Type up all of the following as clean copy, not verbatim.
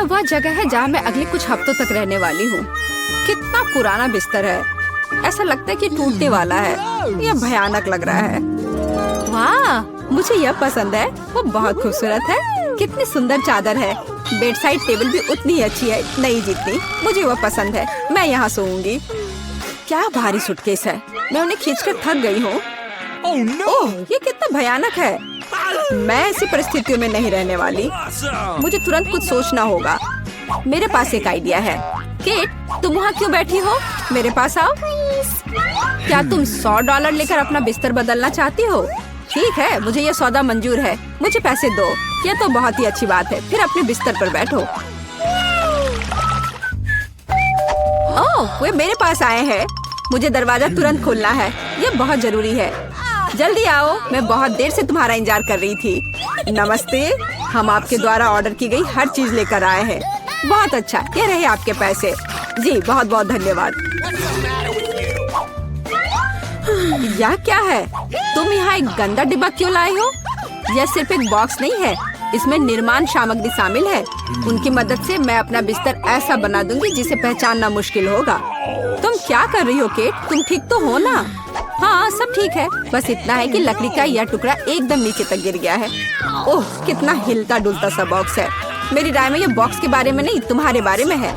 वह जगह है जहाँ मैं अगले कुछ हफ्तों तक रहने वाली हूँ। कितना पुराना बिस्तर है, ऐसा लगता है कि टूटने वाला है। यह भयानक लग रहा है। वाह, मुझे यह पसंद है, वो बहुत खूबसूरत है। कितनी सुंदर चादर है। बेड साइड टेबल भी उतनी ही अच्छी है, नहीं जितनी। मुझे वह पसंद है, मैं यहाँ सोऊंगी। क्या भारी सूटकेस है, मैं उन्हें खींचकर थक गई हूँ। ओह, ये कितना भयानक है। मैं ऐसी परिस्थितियों में नहीं रहने वाली। मुझे तुरंत कुछ सोचना होगा। मेरे पास एक आइडिया है। केट, तुम वहाँ क्यों बैठी हो? मेरे पास आओ। क्या तुम $100 लेकर अपना बिस्तर बदलना चाहती हो? ठीक है, मुझे यह सौदा मंजूर है। मुझे पैसे दो। यह तो बहुत ही अच्छी बात है। फिर अपने बिस्तर पर बैठो। ओह, वे मेरे पास आए हैं। मुझे दरवाजा तुरंत खोलना है, यह बहुत जरूरी है। जल्दी आओ, मैं बहुत देर से तुम्हारा इंतजार कर रही थी। नमस्ते, हम आपके द्वारा ऑर्डर की गई हर चीज लेकर आए हैं। बहुत अच्छा, ये रहे आपके पैसे। जी बहुत बहुत धन्यवाद। यह क्या है? तुम यहाँ एक गंदा डिब्बा क्यों लाए हो? यह सिर्फ एक बॉक्स नहीं है, इसमें निर्माण सामग्री शामिल है। उनकी मदद से मैं अपना बिस्तर ऐसा बना दूंगी जिसे पहचानना मुश्किल होगा। तुम क्या कर रही हो केट? तुम ठीक तो हो ना? हाँ, सब ठीक है। बस इतना है कि लकड़ी का यह टुकड़ा एकदम नीचे तक गिर गया है। ओह, कितना हिलता डुलता सा बॉक्स है। मेरी राय में यह बॉक्स के बारे में नहीं, तुम्हारे बारे में है।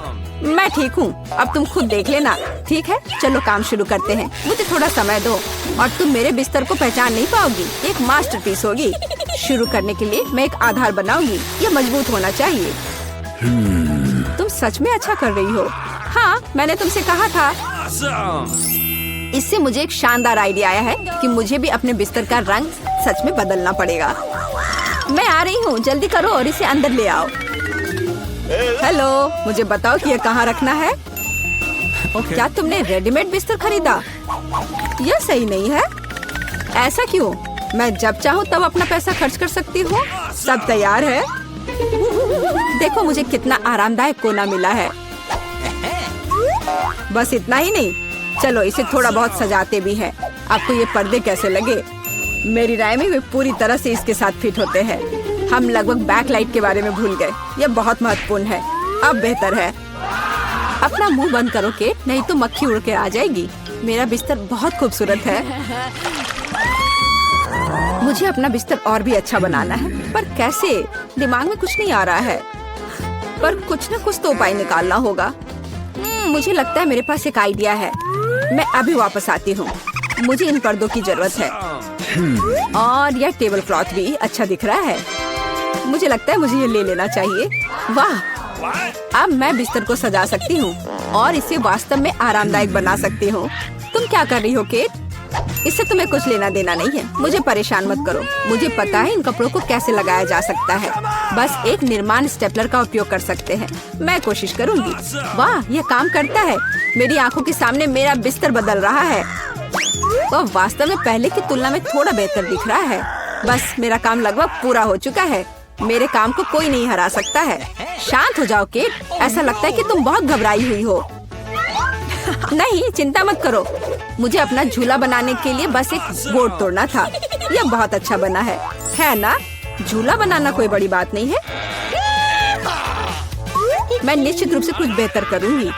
मैं ठीक हूँ, अब तुम खुद देख लेना। ठीक है, चलो काम शुरू करते हैं। मुझे थोड़ा समय दो और तुम मेरे बिस्तर को पहचान नहीं पाओगी। एक मास्टरपीस होगी। शुरू करने के लिए मैं एक आधार बनाऊंगी। यह मजबूत होना चाहिए। तुम सच में अच्छा कर रही हो। हाँ, मैंने तुमसे कहा था। इससे मुझे एक शानदार आइडिया आया है कि मुझे भी अपने बिस्तर का रंग सच में बदलना पड़ेगा। मैं आ रही हूँ, जल्दी करो और इसे अंदर ले आओ। हेलो, मुझे बताओ कि यह कहाँ रखना है। क्या तुमने रेडीमेड बिस्तर खरीदा? यह सही नहीं है। ऐसा क्यों? मैं जब चाहूँ तब अपना पैसा खर्च कर सकती हूँ। सब तैयार है। देखो मुझे कितना आरामदायक कोना मिला है। बस इतना ही नहीं, चलो इसे थोड़ा बहुत सजाते भी हैं। आपको ये पर्दे कैसे लगे? मेरी राय में वे पूरी तरह से इसके साथ फिट होते हैं। हम लगभग बैकलाइट के बारे में भूल गए, यह बहुत महत्वपूर्ण है। अब बेहतर है। अपना मुंह बंद करो केट, नहीं तो मक्खी उड़ के आ जाएगी। मेरा बिस्तर बहुत खूबसूरत है। मुझे अपना बिस्तर और भी अच्छा बनाना है, पर कैसे? दिमाग में कुछ नहीं आ रहा है, पर कुछ न कुछ तो उपाय निकालना होगा। मुझे लगता है मेरे पास एक आइडिया है। मैं अभी वापस आती हूँ। मुझे इन पर्दों की जरूरत है और यह टेबल क्लॉथ भी अच्छा दिख रहा है। मुझे लगता है मुझे ये ले लेना चाहिए। वाह, अब मैं बिस्तर को सजा सकती हूँ और इसे वास्तव में आरामदायक बना सकती हूँ। तुम क्या कर रही हो केट? इससे तुम्हें कुछ लेना देना नहीं है। मुझे परेशान मत करो। मुझे पता है इन कपड़ों को कैसे लगाया जा सकता है। बस एक निर्माण स्टेपलर का उपयोग कर सकते हैं। मैं कोशिश करूँगी। वाह, यह काम करता है। मेरी आंखों के सामने मेरा बिस्तर बदल रहा है। वह वास्तव में पहले की तुलना में थोड़ा बेहतर दिख रहा है। बस मेरा काम लगभग पूरा हो चुका है। मेरे काम को कोई नहीं हरा सकता है। शांत हो जाओ केट, ऐसा लगता है कि तुम बहुत घबराई हुई हो। नहीं, चिंता मत करो। मुझे अपना झूला बनाने के लिए बस एक बोर्ड तोड़ना था। यह बहुत अच्छा बना है ना? झूला बनाना कोई बड़ी बात नहीं है। मैं निश्चित रूप से कुछ बेहतर करूंगी।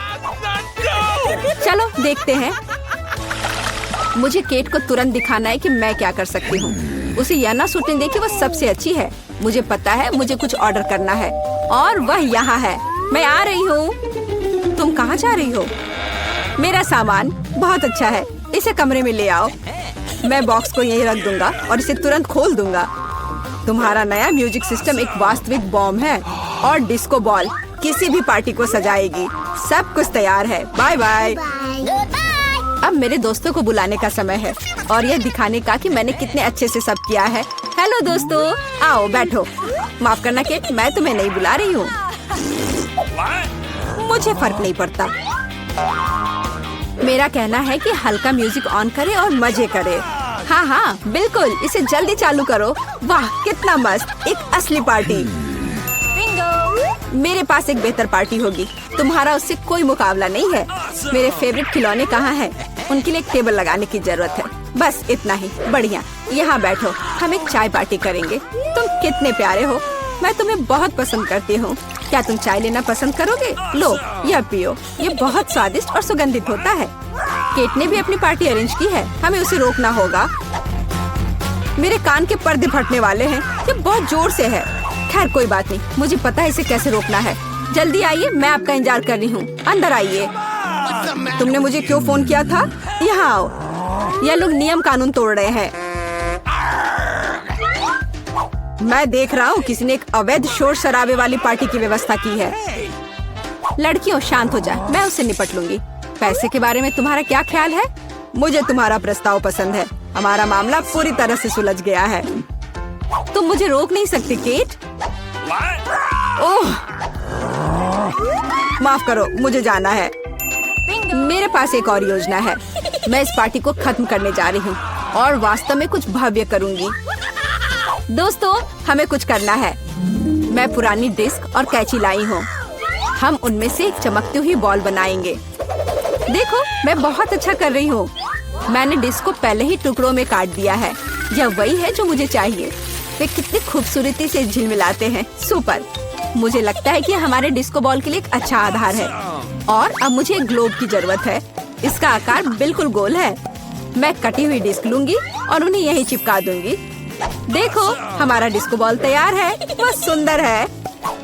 चलो देखते हैं। मुझे केट को तुरंत दिखाना है कि मैं क्या कर सकती हूँ। उसे यह ना सोचने दे कि वह सबसे अच्छी है। मुझे पता है मुझे कुछ ऑर्डर करना है और वह यहाँ है। मैं आ रही हूँ। तुम कहाँ जा रही हो? मेरा सामान बहुत अच्छा है, इसे कमरे में ले आओ। मैं बॉक्स को यहीं रख दूंगा और इसे तुरंत खोल दूंगा। तुम्हारा नया म्यूजिक सिस्टम एक वास्तविक बॉम्ब है और डिस्को बॉल किसी भी पार्टी को सजाएगी। सब कुछ तैयार है। Bye bye. अब मेरे दोस्तों को बुलाने का समय है और यह दिखाने का कि मैंने कितने अच्छे से सब किया है। हेलो दोस्तों, आओ बैठो। माफ करना केट, मैं तुम्हें नहीं बुला रही हूँ। मुझे फर्क नहीं पड़ता। मेरा कहना है कि हल्का म्यूजिक ऑन करे और मजे करे। हाँ हाँ बिल्कुल, इसे जल्दी चालू करो। वाह कितना मस्त, एक असली पार्टी। मेरे पास एक बेहतर पार्टी होगी। तुम्हारा उससे कोई मुकाबला नहीं है। मेरे फेवरेट खिलौने कहाँ हैं? उनके लिए एक टेबल लगाने की जरूरत है। बस इतना ही। बढ़िया, यहाँ बैठो, हम एक चाय पार्टी करेंगे। तुम कितने प्यारे हो, मैं तुम्हें बहुत पसंद करती हूँ। क्या तुम चाय लेना पसंद करोगे? लो, यह पियो। ये बहुत स्वादिष्ट और सुगंधित होता है। केट ने भी अपनी पार्टी अरेंज की है, हमें उसे रोकना होगा। मेरे कान के पर्दे फटने वाले हैं, ये बहुत जोर से है। खैर कोई बात नहीं, मुझे पता है इसे कैसे रोकना है। जल्दी आइए, मैं आपका इंतजार कर रही हूँ। अंदर आइए। तुमने मुझे क्यों फोन किया था? यहाँ आओ। यह लोग नियम कानून तोड़ रहे हैं। मैं देख रहा हूँ किसी ने एक अवैध शोर शराबे वाली पार्टी की व्यवस्था की है। लड़कियों शांत हो जाए, मैं उससे निपट लूंगी। पैसे के बारे में तुम्हारा क्या ख्याल है? मुझे तुम्हारा प्रस्ताव पसंद है। हमारा मामला पूरी तरह से सुलझ गया है। तुम मुझे रोक नहीं सकती केट। ओह, माफ करो, मुझे जाना है। मेरे पास एक और योजना है। मैं इस पार्टी को खत्म करने जा रही हूँ और वास्तव में कुछ भव्य करूँगी। दोस्तों, हमें कुछ करना है। मैं पुरानी डिस्क और कैंची लाई हूँ। हम उनमें से एक चमकती हुई बॉल बनाएंगे। देखो, मैं बहुत अच्छा कर रही हूँ। मैंने डिस्क को पहले ही टुकड़ों में काट दिया है। यह वही है जो मुझे चाहिए। वे कितनी खूबसूरती से झिलमिलाते हैं। सुपर। मुझे लगता है कि हमारे डिस्को बॉल के लिए एक अच्छा आधार है। और अब मुझे एक ग्लोब की जरूरत है। इसका आकार बिल्कुल गोल है। मैं कटी हुई डिस्क लूंगी और उन्हें यहीं चिपका दूंगी। देखो, हमारा डिस्को बॉल तैयार है। वह सुंदर है।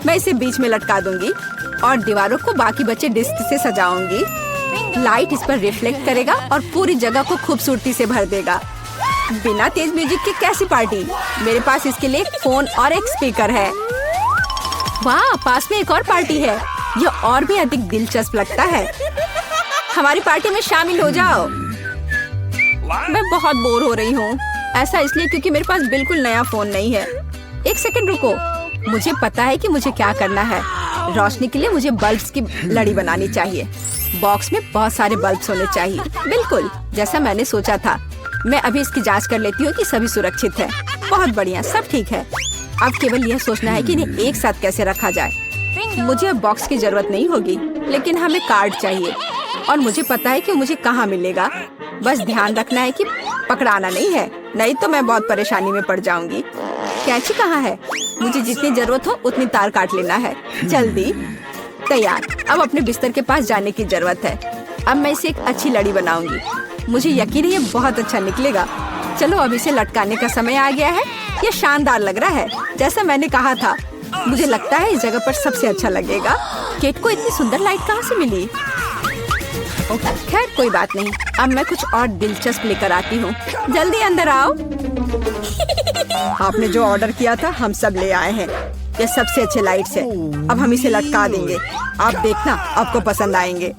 मैं इसे बीच में लटका दूंगी और दीवारों को बाकी बचे डिस्क से सजाऊंगी। लाइट इस पर रिफ्लेक्ट करेगा और पूरी जगह को खूबसूरती से भर देगा। बिना तेज म्यूजिक की कैसी पार्टी? मेरे पास इसके लिए एक फोन और एक स्पीकर है। वाह, पास में एक और पार्टी है। यह और भी अधिक दिलचस्प लगता है। हमारी पार्टी में शामिल हो जाओ। मैं बहुत बोर हो रही हूँ। ऐसा इसलिए क्योंकि मेरे पास बिल्कुल नया फोन नहीं है। एक सेकंड रुको, मुझे पता है कि मुझे क्या करना है। रोशनी के लिए मुझे बल्ब्स की लड़ी बनानी चाहिए। बॉक्स में बहुत सारे बल्ब्स होने चाहिए, बिल्कुल जैसा मैंने सोचा था। मैं अभी इसकी जांच कर लेती हूँ कि सभी सुरक्षित है। बहुत बढ़िया, सब ठीक है। अब केवल यह सोचना है कि इन्हें एक साथ कैसे रखा जाए। मुझे अब बॉक्स की जरूरत नहीं होगी, लेकिन हमें कार्ड चाहिए और मुझे पता है कि मुझे कहाँ मिलेगा। बस ध्यान रखना है कि पकड़ाना नहीं है, नहीं तो मैं बहुत परेशानी में पड़ जाऊंगी। कैंची कहाँ है? मुझे जितनी जरूरत हो उतनी तार काट लेना है। जल्दी। तैयार। अब अपने बिस्तर के पास जाने की जरूरत है। अब मैं इसे एक अच्छी लड़ी बनाऊंगी। मुझे यकीन है ये बहुत अच्छा निकलेगा। चलो, अब इसे लटकाने का समय आ गया है। ये शानदार लग रहा है, जैसा मैंने कहा था। मुझे लगता है इस जगह पर सबसे अच्छा लगेगा। केट को इतनी सुंदर लाइट कहाँ से मिली? खैर कोई बात नहीं, अब मैं कुछ और दिलचस्प लेकर आती हूँ। जल्दी अंदर आओ। आपने जो ऑर्डर किया था हम सब ले आए हैं। ये सबसे अच्छे लाइट्स है। अब हम इसे लटका देंगे। आप देखना, आपको पसंद आएंगे।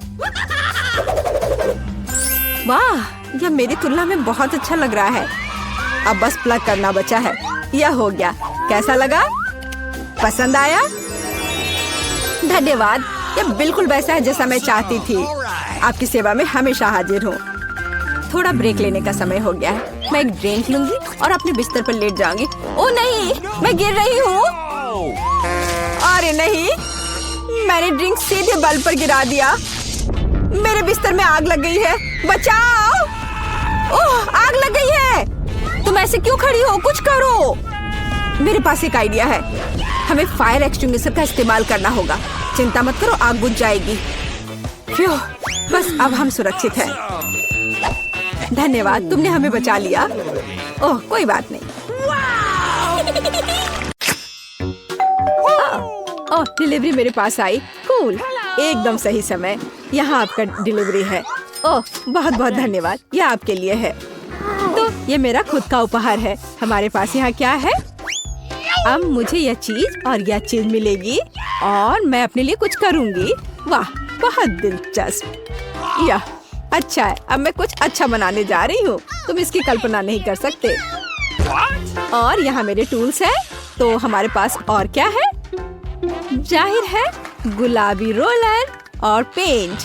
वाह, यह मेरी तुलना में बहुत अच्छा लग रहा है। अब बस प्लग करना बचा है। यह हो गया। कैसा लगा? पसंद आया? धन्यवाद। यह बिल्कुल वैसा है जैसा मैं चाहती थी। आपकी सेवा में हमेशा हाजिर हूँ। थोड़ा ब्रेक लेने का समय हो गया है। मैं एक ड्रिंक लूंगी और अपने बिस्तर पर लेट जाऊंगी। ओह नहीं, मैं गिर रही हूँ। अरे नहीं, मैंने ड्रिंक सीधे बल्ब पर गिरा दिया। मेरे बिस्तर में आग लग गई है। बचाओ! ओह, आग लग गई है। तुम ऐसे क्यों खड़ी हो? कुछ करो। मेरे पास एक आइडिया है। हमें फायर एक्सटिंग्विशर का इस्तेमाल करना होगा। चिंता मत करो, आग बुझ जाएगी। फ्यू, बस अब हम सुरक्षित हैं। धन्यवाद, तुमने हमें बचा लिया। ओह, कोई बात नहीं। ओह, डिलीवरी मेरे पास आई। कूल, एकदम सही समय। यहाँ आपका डिलीवरी है। ओह, बहुत बहुत धन्यवाद। यह आपके लिए है। तो ये मेरा खुद का उपहार है। हमारे पास यहाँ क्या है? अब मुझे यह चीज और यह चीज मिलेगी और मैं अपने लिए कुछ करूँगी। वाह, बहुत दिलचस्प। यह अच्छा है। अब मैं कुछ अच्छा बनाने जा रही हूँ। तुम इसकी कल्पना नहीं कर सकते। और यहाँ मेरे टूल्स हैं। तो हमारे पास और क्या है? जाहिर है गुलाबी रोलर और पेंट।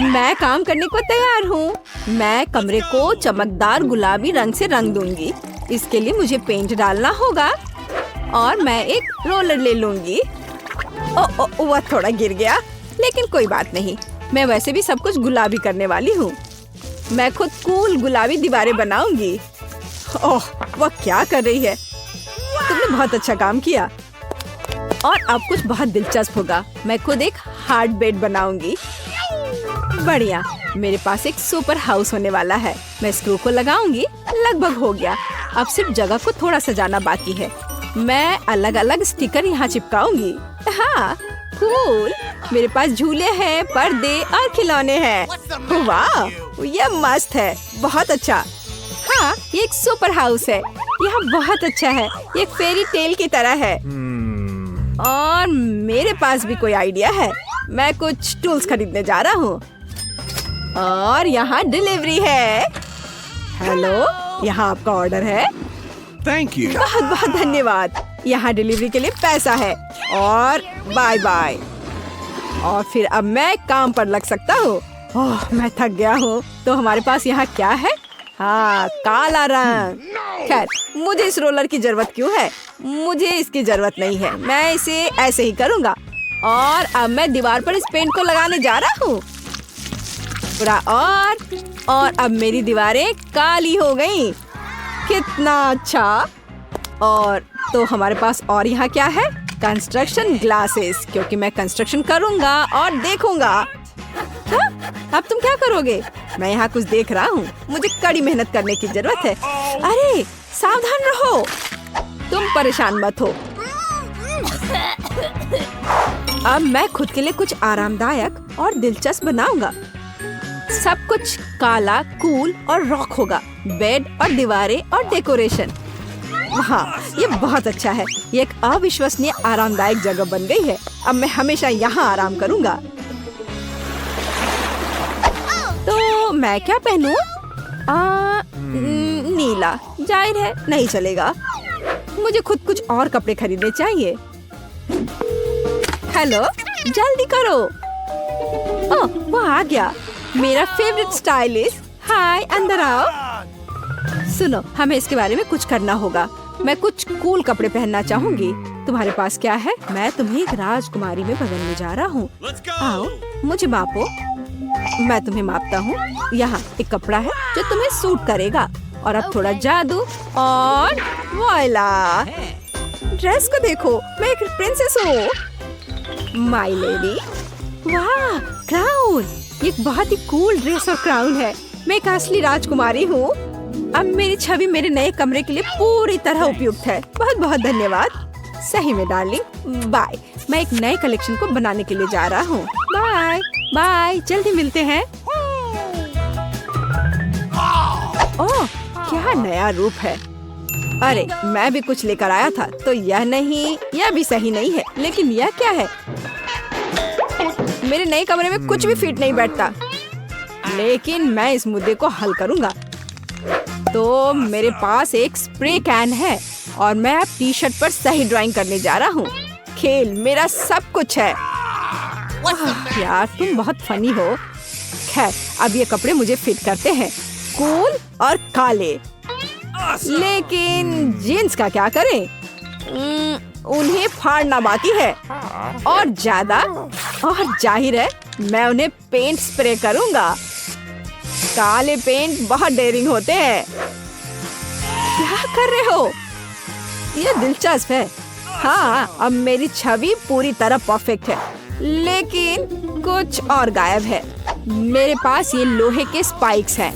मैं काम करने को तैयार हूँ। मैं कमरे को चमकदार गुलाबी रंग से रंग दूंगी। इसके लिए मुझे पेंट डालना होगा और मैं एक रोलर ले लूंगी। वह थोड़ा गिर गया, लेकिन कोई बात नहीं। मैं वैसे भी सब कुछ गुलाबी करने वाली हूँ। मैं खुद कूल गुलाबी दीवारें बनाऊंगी। ओह, वह क्या कर रही है? तुमने बहुत अच्छा काम किया। और अब कुछ बहुत दिलचस्प होगा। मैं खुद एक हार्ड बेड बनाऊंगी। बढ़िया, मेरे पास एक सुपर हाउस होने वाला है। मैं स्क्रू को लगाऊंगी। लगभग हो गया। अब सिर्फ जगह को थोड़ा सजाना बाकी है। मैं अलग अलग स्टिकर यहाँ चिपकाऊंगी। हाँ, कूल। मेरे पास झूले हैं, पर्दे और खिलौने हैं। वाह, ये मस्त है। बहुत अच्छा। हाँ, ये एक सुपर हाउस है। यह बहुत अच्छा है। ये एक फेरी टेल की तरह है। और मेरे पास भी कोई आइडिया है। मैं कुछ टूल्स खरीदने जा रहा हूँ। और यहाँ डिलीवरी है। हेलो, यहाँ आपका ऑर्डर है। Thank you. बहुत बहुत धन्यवाद। यहाँ डिलीवरी के लिए पैसा है। और बाय बाय। और फिर अब मैं काम पर लग सकता हूँ। ओह, मैं थक गया हूँ। तो हमारे पास यहाँ क्या है? हाँ, काला रंग। खैर, मुझे इस रोलर की जरूरत क्यों है? मुझे इसकी जरूरत नहीं है। मैं इसे ऐसे ही करूँगा। और अब मैं दीवार पर इस पेंट को लगाने जा रहा हूँ। पूरा और अब मेरी दीवारें काली हो गईं। कितना अच्छा। और तो हमारे पास और यहाँ क्या है? कंस्ट्रक्शन ग्लासेस, क्योंकि मैं कंस्ट्रक्शन करूँगा और देखूंगा। हाँ? अब तुम क्या करोगे? मैं यहाँ कुछ देख रहा हूँ। मुझे कड़ी मेहनत करने की जरूरत है। अरे, सावधान रहो। तुम परेशान मत हो। अब मैं खुद के लिए कुछ आरामदायक और दिलचस्प बनाऊंगा। सब कुछ काला, कूल और रॉक होगा। बेड और दीवारें और डेकोरेशन। हाँ, ये बहुत अच्छा है। ये एक अविश्वसनीय आरामदायक जगह बन गई है। अब मैं हमेशा यहाँ आराम करूँगा। तो मैं क्या पहनूं? नीला। जाहिर है नहीं चलेगा। मुझे खुद कुछ और कपड़े खरीदने चाहिए। हेलो, जल्दी करो। ओह, वो आ गया। मेरा फेवरेट स्टाइलिस्ट। हाय, अंदर आओ। सुनो, हमें इसके बारे में कुछ करना होगा। मैं कुछ कूल कपड़े पहनना चाहूंगी। तुम्हारे पास क्या है? मैं तुम्हें एक राजकुमारी में बदलने जा रहा हूँ। आओ, मुझे मापो। मैं तुम्हें मापता हूँ। यहाँ एक कपड़ा है जो तुम्हें सूट करेगा। और अब थोड़ा जादू और वॉइला। ड्रेस को देखो, मैं एक प्रिंसेस हूँ। My lady. वाह, क्राउन। ये एक बहुत ही कूल ड्रेस और क्राउन है। मैं एक असली राजकुमारी हूँ। अब मेरी छवि मेरे नए कमरे के लिए पूरी तरह उपयुक्त है। बहुत बहुत धन्यवाद। सही में डार्लिंग। बाय। मैं एक नए कलेक्शन को बनाने के लिए जा रहा हूँ। बाय बाय, जल्दी मिलते हैं। ओह, क्या नया रूप है। अरे, मैं भी कुछ लेकर आया था। तो यह नहीं, यह भी सही नहीं है। लेकिन यह क्या है? मेरे नए कमरे में कुछ भी फिट नहीं बैठता। लेकिन मैं इस मुद्दे को हल करूंगा। तो मेरे पास एक स्प्रे कैन है और मैं अब टी शर्ट पर सही ड्राइंग करने जा रहा हूँ। खेल मेरा सब कुछ है। यार, तुम बहुत फनी हो। खैर, अब ये कपड़े मुझे फिट करते हैं। कूल और काले। लेकिन जीन्स का क्या करें? उन्हें फाड़ना बाकी है। और ज्यादा। और जाहिर है मैं उन्हें पेंट स्प्रे करूंगा। काले पेंट बहुत डेयरिंग होते हैं। क्या कर रहे हो? ये दिलचस्प है। हाँ, अब मेरी छवि पूरी तरह परफेक्ट है। लेकिन कुछ और गायब है। मेरे पास ये लोहे के स्पाइक्स हैं।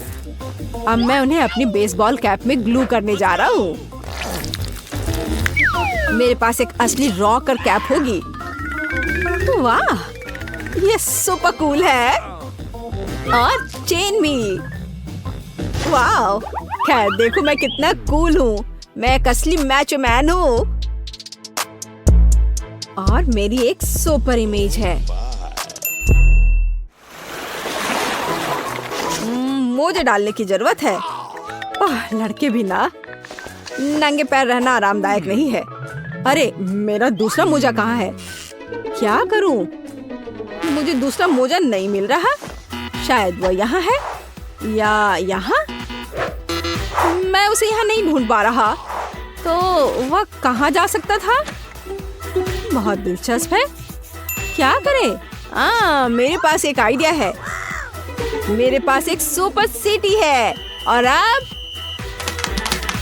अब मैं उन्हें अपनी बेसबॉल कैप में ग्लू करने जा रहा हूँ। मेरे पास एक असली रॉकर कैप होगी। वाह, ये सुपर कूल है। और चेन भी। वाह, खैर देखो मैं कितना कूल हूँ। मैं एक असली मैचो मैन हूँ। और मेरी एक सुपर इमेज है। मोजे डालने की जरूरत है। लड़के भी ना, नंगे पैर रहना आरामदायक नहीं है। अरे, मेरा दूसरा मोजा कहाँ है? क्या करूं? मुझे दूसरा मोजा नहीं मिल रहा। शायद वह यहाँ है या यहाँ। मैं उसे यहाँ नहीं ढूंढ पा रहा। तो वह कहाँ जा सकता था? बहुत दिलचस्प है। क्या करें? मेरे पास एक आइडिया है। मेरे पास एक सुपर सिटी है। और अब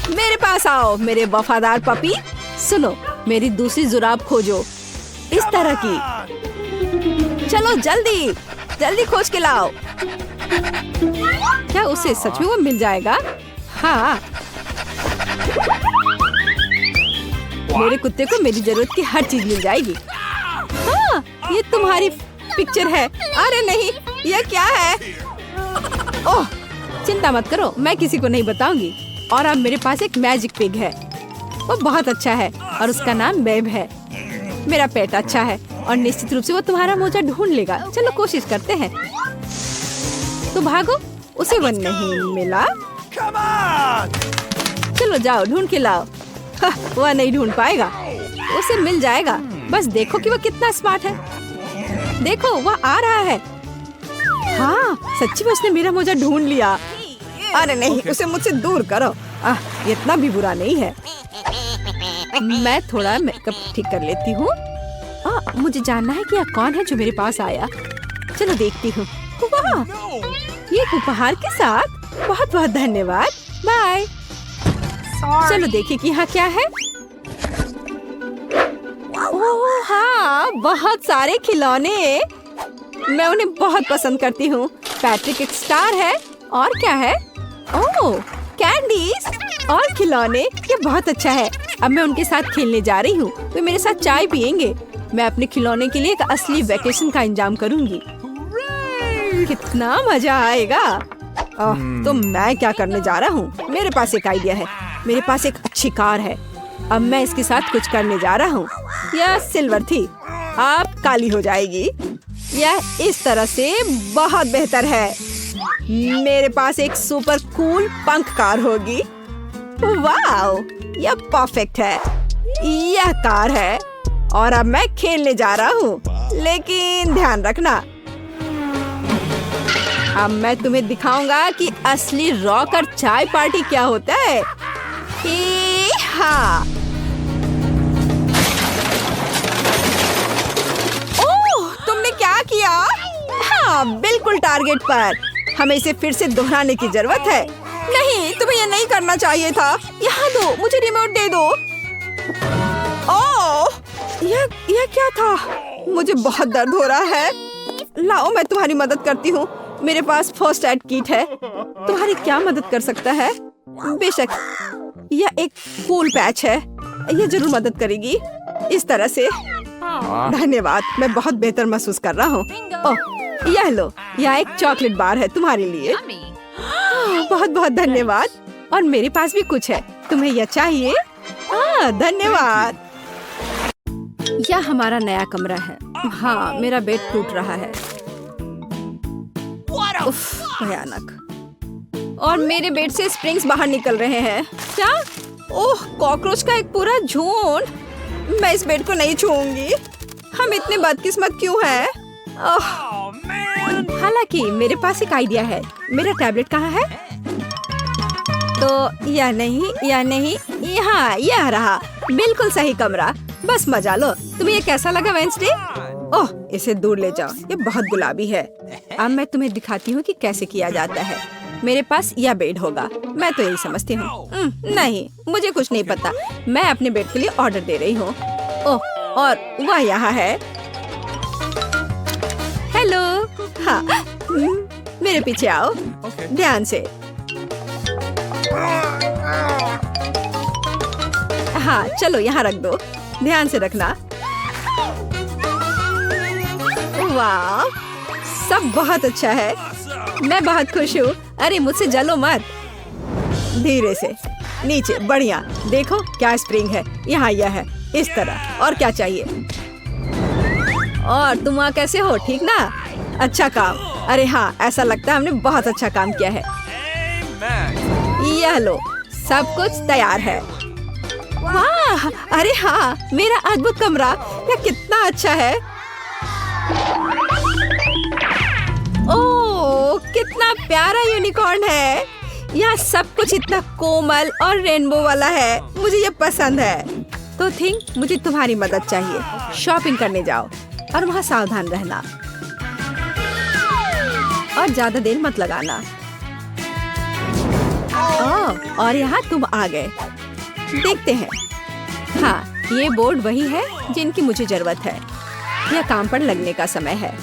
मेरे पास आओ, मेरे वफादार पपी। सुनो, मेरी दूसरी जुराब खोजो। इस तरह की। चलो जल्दी जल्दी खोज के लाओ। क्या उसे सच में वो मिल जाएगा? हाँ, मेरे कुत्ते को मेरी जरूरत की हर चीज मिल जाएगी। हाँ, ये तुम्हारी पिक्चर है। अरे नहीं, ये क्या है? ओह, चिंता मत करो, मैं किसी को नहीं बताऊंगी। और अब मेरे पास एक मैजिक पिग है। वो बहुत अच्छा है और उसका नाम बेब है। मेरा पेट अच्छा है और निश्चित रूप से वो तुम्हारा मोजा ढूंढ लेगा। चलो कोशिश करते हैं। तो भागो, उसे वो नहीं मिला। चलो जाओ ढूंढ के लाओ। वह नहीं ढूंढ पाएगा, उसे मिल जाएगा। बस देखो कि वह कितना स्मार्ट है। देखो वह आ रहा है। हाँ, सच्ची में उसने मेरा मोजा ढूंढ लिया। अरे नहीं, उसे मुझसे दूर करो। इतना भी बुरा नहीं है। मैं थोड़ा मेकअप ठीक कर लेती हूँ। मुझे जानना है कि यह कौन है जो मेरे पास आया। चलो देखती हूँ। वाह, ये उपहार के साथ बहुत बहुत धन्यवाद। बाय। चलो देखिए कि यहाँ क्या है। ओह हाँ, बहुत सारे खिलौने। मैं उन्हें बहुत पसंद करती हूँ। पैट्रिक एक स्टार है। और क्या है? ओह, कैंडीज और खिलौने। ये बहुत अच्छा है। अब मैं उनके साथ खेलने जा रही हूँ। वे मेरे साथ चाय पियेंगे। मैं अपने खिलौने के लिए एक असली वैकेशन का इंतजाम करूँगी। कितना मजा आएगा। तो मैं क्या करने जा रहा हूँ? मेरे पास एक आइडिया है। मेरे पास एक अच्छी कार है। अब मैं इसके साथ कुछ करने जा रहा हूँ। यह सिल्वर थी, अब काली हो जाएगी। यह इस तरह से बहुत बेहतर है। मेरे पास एक सुपर कूल पंख कार होगी। वाओ, यह परफेक्ट है। यह कार है और अब मैं खेलने जा रहा हूँ। लेकिन ध्यान रखना, अब मैं तुम्हें दिखाऊंगा कि असली रॉक और चाय पार्टी क्या होता है। हाँ, ओह, तुमने क्या किया? हाँ, बिल्कुल टारगेट पर। हमें इसे फिर से दोहराने की जरूरत है। नहीं, तुम्हें यह नहीं करना चाहिए था। यहाँ दो, मुझे रिमोट दे दो। ओह, यह क्या था? मुझे बहुत दर्द हो रहा है। लाओ, मैं तुम्हारी मदद करती हूँ। मेरे पास फर्स्ट एड किट है। तुम्हारी क्या मदद कर सकता है? बेशक, यह एक कूल पैच है। यह जरूर मदद करेगी। इस तरह से। धन्यवाद, मैं बहुत बेहतर महसूस कर रहा हूँ। ओह, यह लो, यह एक चॉकलेट बार है तुम्हारे लिए। बहुत बहुत धन्यवाद। और मेरे पास भी कुछ है। तुम्हें यह चाहिए? धन्यवाद। यह हमारा नया कमरा है। हाँ, मेरा बेड टूट रहा है। उफ, भयानक। और मेरे बेड से स्प्रिंग्स बाहर निकल रहे हैं। क्या? ओह, कॉकरोच का एक पूरा झुंड। मैं इस बेड को नहीं छूऊंगी। हम इतने बदकिस्मत क्यों हैं? हालांकि मेरे पास एक आइडिया है। मेरा टैबलेट कहाँ है? तो यह नहीं, यहाँ, यह रहा। बिल्कुल सही कमरा। बस मजा लो। तुम्हें ये कैसा लगा वेंसडे? ओह, इसे दूर ले जाओ। ये बहुत गुलाबी है। अब मैं तुम्हें दिखाती हूँ कि कैसे किया जाता है। मेरे पास यह बेड होगा। मैं तो यही समझती हूँ। नहीं, मुझे कुछ नहीं पता। मैं अपने बेड के लिए ऑर्डर दे रही हूँ। ओह, और वह यहाँ है। हेलो। हाँ, मेरे पीछे आओ। ध्यान से। हाँ, चलो यहाँ रख दो। ध्यान से रखना। वाह, सब बहुत अच्छा है। मैं बहुत खुश हूँ। अरे मुझसे जलो मत। धीरे से नीचे। बढ़िया। देखो क्या स्प्रिंग है। यहाँ यह है। इस तरह। और क्या चाहिए? और तुम वहाँ कैसे हो? ठीक ना? अच्छा काम। अरे हाँ, ऐसा लगता है हमने बहुत अच्छा काम किया है। यह लो, सब कुछ तैयार है। वाह, अरे हाँ, मेरा अद्भुत कमरा। यह कितना अच्छा है। ओह, कितना प्यारा यूनिकॉर्न है। यहाँ सब कुछ इतना कोमल और रेनबो वाला है। मुझे ये पसंद है। तो थिंक, मुझे तुम्हारी मदद चाहिए। शॉपिंग करने जाओ और वहाँ सावधान रहना और ज्यादा देर मत लगाना। ओह, और यहाँ तुम आ गए। देखते हैं। हाँ, ये बोर्ड वही है जिनकी मुझे जरूरत है। यह काम पर लगने का समय है।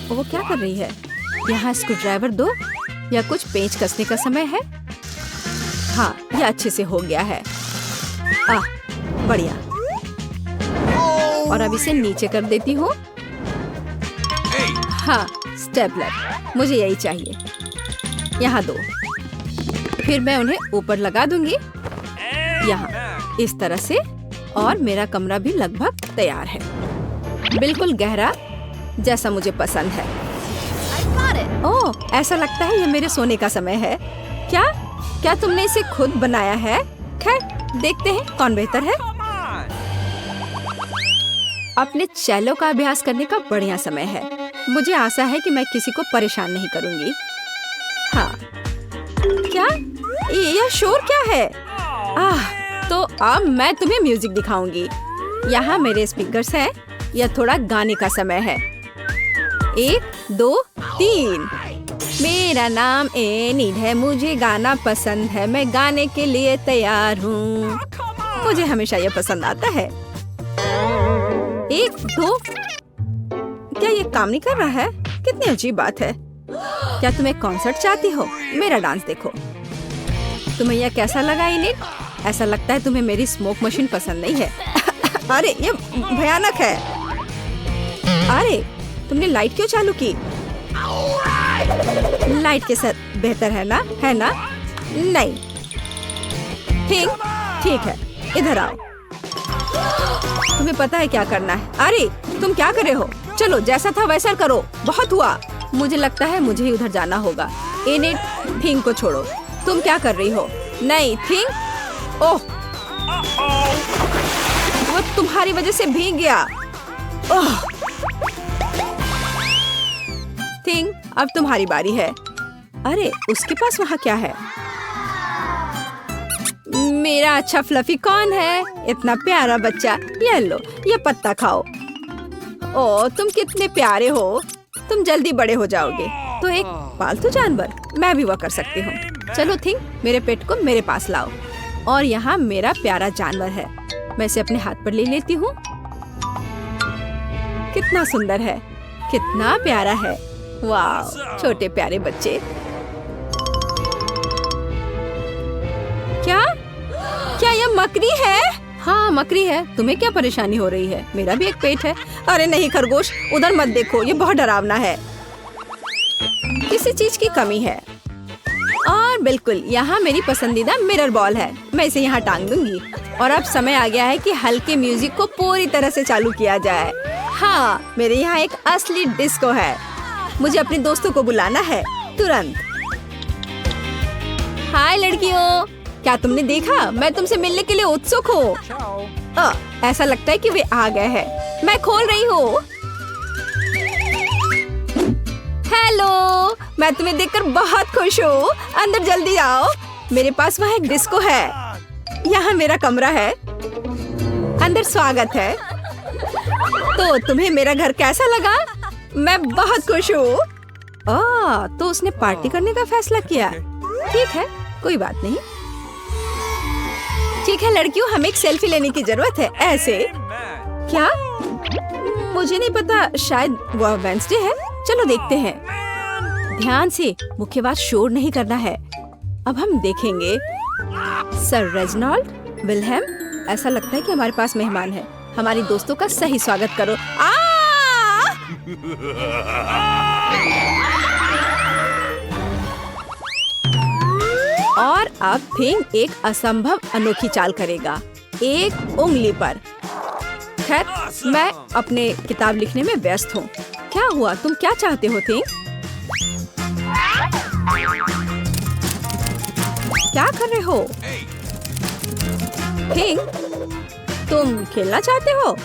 वो क्या कर रही है? यहाँ स्क्रू ड्राइवर दो या कुछ पेंच कसने का समय है। हाँ, यह अच्छे से हो गया है। बढ़िया। और अब इसे नीचे कर देती हूँ। हाँ, स्टेपलर, मुझे यही चाहिए। यहाँ दो। फिर मैं उन्हें ऊपर लगा दूंगी, यहाँ इस तरह से। और मेरा कमरा भी लगभग तैयार है, बिल्कुल गहरा जैसा मुझे पसंद है। ओह, ऐसा लगता है ये मेरे सोने का समय है। क्या तुमने इसे खुद बनाया है? खैर, देखते हैं कौन बेहतर है। अपने चेलो का अभ्यास करने का बढ़िया समय है। मुझे आशा है कि मैं किसी को परेशान नहीं करूंगी। हाँ, क्या यह शोर क्या है? तो अब मैं तुम्हें म्यूजिक दिखाऊंगी। यहाँ मेरे स्पीकर्स हैं। यह थोड़ा गाने का समय है। 1 2 3। मेरा नाम एनिड है, मुझे गाना पसंद है, मैं गाने के लिए तैयार हूँ। मुझे हमेशा यह पसंद आता है। 1 2। क्या ये काम नहीं कर रहा है? कितनी अजीब बात है। क्या तुम एक कॉन्सर्ट चाहती हो? मेरा डांस देखो। तुम्हें यह कैसा लगा एनिड? ऐसा लगता है तुम्हें मेरी स्मोक मशीन पसंद नहीं है। अरे ये भयानक है। अरे तुमने लाइट क्यों चालू की? लाइट के साथ बेहतर है ना? नहीं ठीक है, इधर आओ। तुम्हें पता है क्या करना है। अरे तुम क्या कर रहे हो? चलो, जैसा था वैसा करो। बहुत हुआ। मुझे लगता है मुझे ही उधर जाना होगा। एनिड, थिंग को छोड़ो। तुम क्या कर रही हो? नहीं थिंग। ओह, वो तुम्हारी वजह से भीग गया। ओह, थिंग, अब तुम्हारी बारी है। अरे उसके पास वहाँ क्या है? मेरा अच्छा फ्लफी कौन है? इतना प्यारा बच्चा। ये लो, ये पत्ता खाओ। ओह, तुम कितने प्यारे हो। तुम जल्दी बड़े हो जाओगे। तो एक पालतू जानवर, मैं भी वह कर सकती हूँ। चलो थिंग, मेरे पेट को मेरे पास लाओ। और यहाँ मेरा प्यारा जानवर है। मैं इसे अपने हाथ पर ले लेती हूँ। कितना सुंदर है, कितना प्यारा है। वाह, छोटे प्यारे बच्चे। क्या यह मकड़ी है? हाँ, मकड़ी है। तुम्हें क्या परेशानी हो रही है? मेरा भी एक पेट है। अरे नहीं खरगोश, उधर मत देखो, ये बहुत डरावना है। किसी चीज की कमी है। और बिल्कुल, यहाँ मेरी पसंदीदा मिरर बॉल है। मैं इसे यहाँ टांग दूंगी। और अब समय आ गया है कि हल्के म्यूजिक को पूरी तरह से चालू किया जाए। हाँ, मेरे यहाँ एक असली डिस्को है। मुझे अपने दोस्तों को बुलाना है तुरंत। हाय लड़कियों, क्या तुमने देखा? मैं तुमसे मिलने के लिए उत्सुक हूँ। ऐसा लगता है कि वे आ गए हैं। मैं खोल रही हूँ। हेलो, मैं तुम्हें देखकर बहुत खुश हूँ। अंदर जल्दी आओ। मेरे पास वहाँ एक डिस्को है। यहाँ मेरा कमरा है। अंदर स्वागत है। तो तुम्हें मेरा घर कैसा लगा? मैं बहुत खुश हूँ। तो उसने पार्टी करने का फैसला किया। ठीक है, कोई बात नहीं। ठीक है लड़कियों, हमें एक सेल्फी लेने की जरूरत है। ऐसे क्या? मुझे नहीं पता, शायद वह वेडनेसडे है। चलो देखते हैं। ध्यान से, मुख्य बात शोर नहीं करना है। अब हम देखेंगे। सर रेजिनाल्ड, विल्हेम, ऐसा लगता है कि हमारे पास मेहमान है। हमारे दोस्तों का सही स्वागत करो। और अब थिंग एक असंभव अनोखी चाल करेगा, एक उंगली पर। खैर, मैं अपने किताब लिखने में व्यस्त हूँ। क्या हुआ? तुम क्या चाहते हो थिंग? क्या कर रहे हो थिंग? तुम खेलना चाहते हो?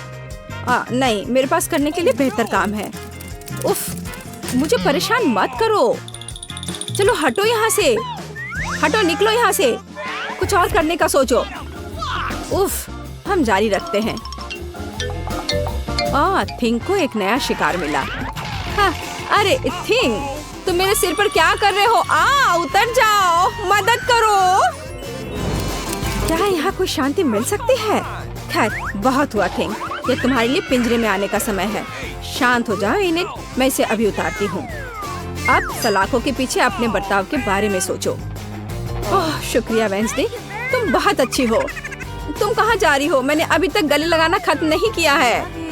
नहीं, मेरे पास करने के लिए बेहतर काम है। उफ, मुझे परेशान मत करो। चलो हटो यहाँ से। हटो, निकलो यहाँ से। कुछ और करने का सोचो। उफ, हम जारी रखते हैं। थिंग को एक नया शिकार मिला। हाँ, अरे थिंग, तुम मेरे सिर पर क्या कर रहे हो? उतर जाओ, मदद करो। क्या यहाँ कोई शांति मिल सकती है? खैर, बहुत हुआ थिंग, ये तुम्हारे लिए पिंजरे में आने का समय है। शांत हो जाओ इनेट, मैं इसे अभी उतारती हूँ। अब सलाखों के पीछे अपने बर्ताव के बारे में सोचो। ओह शुक्रिया वेंसडे, तुम बहुत अच्छी हो। तुम कहाँ जा रही हो? मैंने अभी तक गले लगाना खत्म नहीं किया है।